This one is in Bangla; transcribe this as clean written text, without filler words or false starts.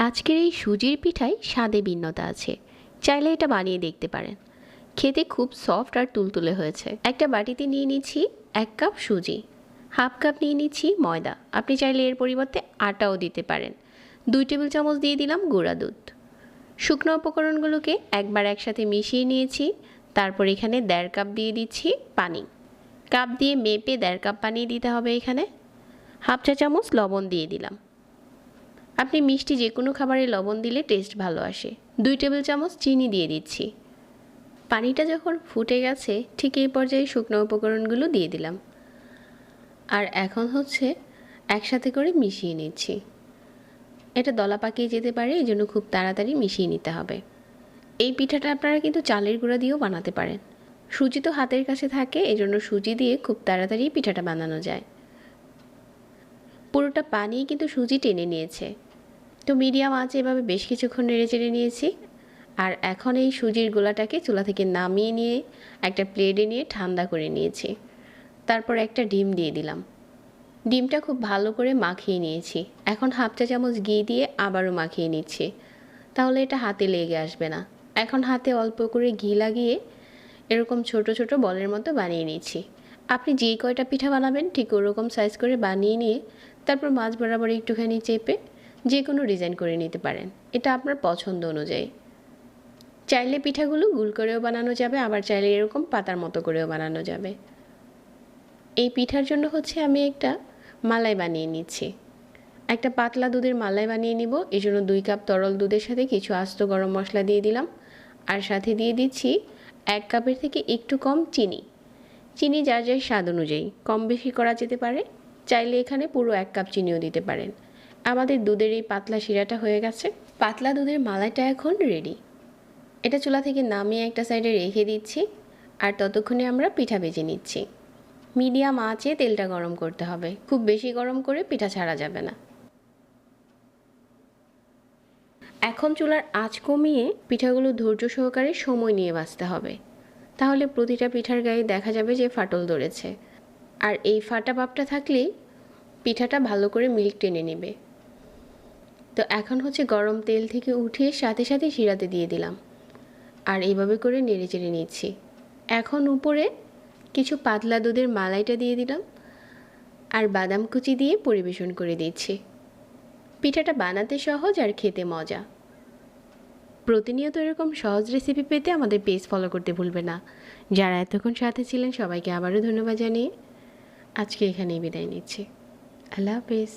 আজকের এই সুজির পিঠায় স্বাদে ভিন্নতা আছে, চাইলে এটা বানিয়ে দেখতে পারেন। খেতে খুব সফট আর তুলতুলে হয়েছে। একটা বাটিতে নিয়ে নিচ্ছি 1 কাপ সুজি, হাফ কাপ নিয়ে নিচ্ছি ময়দা, আপনি চাইলে এর পরিবর্তে আটাও দিতে পারেন। 2 টেবিল চামচ দিয়ে দিলাম গুঁড়া দুধ। শুকনো উপকরণগুলোকে একবার একসাথে মিশিয়ে নিয়েছি। তারপর এখানে 1.5 কাপ দিয়ে দিচ্ছি পানি। কাপ দিয়ে মেপে 1.5 কাপ পানি দিতে হবে। এখানে হাফ চা চামচ লবণ দিয়ে দিলাম। আপনি মিষ্টি যে কোনো খাবারে লবণ দিলে টেস্ট ভালো আসে। 2 টেবিল চামচ চিনি দিয়ে দিচ্ছি। পানিটা যখন ফুটে গেছে ঠিক এই পর্যায়ে শুকনো উপকরণগুলো দিয়ে দিলাম। আর এখন একসাথে করে মিশিয়ে নিচ্ছি। এটা দলা পাকিয়ে যেতে পারে, এই জন্য খুব তাড়াতাড়ি মিশিয়ে নিতে হবে। এই পিঠাটা আপনারা কিন্তু চালের গুঁড়া দিয়েও বানাতে পারেন। সুজি তো হাতের কাছে থাকে, এই জন্য সুজি দিয়ে খুব তাড়াতাড়ি পিঠাটা বানানো যায়। পুরোটা পানি কিন্তু সুজি টেনে নিয়েছে। তো মিডিয়াম আঁচে এভাবে বেশ কিছুক্ষণ নেড়ে চেড়ে নিয়েছি। আর এখন এই সুজির গোলাটাকে চুলা থেকে নামিয়ে নিয়ে একটা প্লেটে নিয়ে ঠান্ডা করে নিয়েছি। তারপর একটা ডিম দিয়ে দিলাম। ডিমটা খুব ভালো করে মাখিয়ে নিয়েছি। এখন হাফ চা চামচ ঘি দিয়ে আবারও মাখিয়ে নিচ্ছি, তাহলে এটা হাতে লেগে আসবে না। এখন হাতে অল্প করে ঘি লাগিয়ে এরকম ছোট ছোট বলের মতো বানিয়ে নিচ্ছি। আপনি যেই কয়টা পিঠা বানাবেন ঠিক ওরকম সাইজ করে বানিয়ে নিয়ে তারপর মাঝ বরাবর একটুখানি চেপে যে কোনো ডিজাইন করে নিতে পারেন, এটা আপনার পছন্দ অনুযায়ী। চাইলে পিঠাগুলো গোল করেও বানানো যাবে, আবার চাইলে এরকম পাতার মতো করেও বানানো যাবে। এই পিঠার জন্য আমি একটা মালাই বানিয়ে নিচ্ছি। একটা পাতলা দুধের মালাই বানিয়ে নিব। এই জন্য 2 কাপ তরল দুধের সাথে কিছু আস্ত গরম মশলা দিয়ে দিলাম। আর সাথে দিয়ে দিচ্ছি 1 কাপের থেকে একটু কম চিনি। চিনি যার যার স্বাদ অনুযায়ী কম বেশি করা যেতে পারে। চাইলে এখানে পুরো 1 কাপ চিনিও দিতে পারেন। আমাদের দুধের এই পাতলা শিরাটা হয়ে গেছে। পাতলা দুধের মালাইটা এখন রেডি। এটা চুলা থেকে নামিয়ে একটা সাইডে রেখে দিচ্ছি। আর ততক্ষণে আমরা পিঠা ভেজে নিচ্ছি। মিডিয়াম আঁচে তেলটা গরম করতে হবে, খুব বেশি গরম করে পিঠা ছাড়া যাবে না। এখন চুলার আঁচ কমিয়ে পিঠাগুলো ধৈর্য সহকারে সময় নিয়ে ভাজতে হবে, তাহলে প্রতিটা পিঠার গায়ে দেখা যাবে যে ফাটল ধরেছে। আর এই ফাটা ভাবটা থাকলেই পিঠাটা ভালো করে মিল্ক টেনে নেবে। তো এখন গরম তেল থেকে উঠিয়ে সাথে সাথে শিরাতে দিয়ে দিলাম। আর এইভাবে করে নেড়ে চেড়ে নিচ্ছি। এখন উপরে কিছু পাতলা দুধের মালাইটা দিয়ে দিলাম আর বাদাম কুচি দিয়ে পরিবেশন করে দিচ্ছি। পিঠাটা বানাতে সহজ আর খেতে মজা। প্রতিনিয়ত এরকম সহজ রেসিপি পেতে আমাদের পেজ ফলো করতে ভুলবেন না। যারা এতক্ষণ সাথে ছিলেন সবাইকে আবারও ধন্যবাদ জানিয়ে আজকে এখানেই বিদায় নিচ্ছি। আল্লাহ হাফেজ।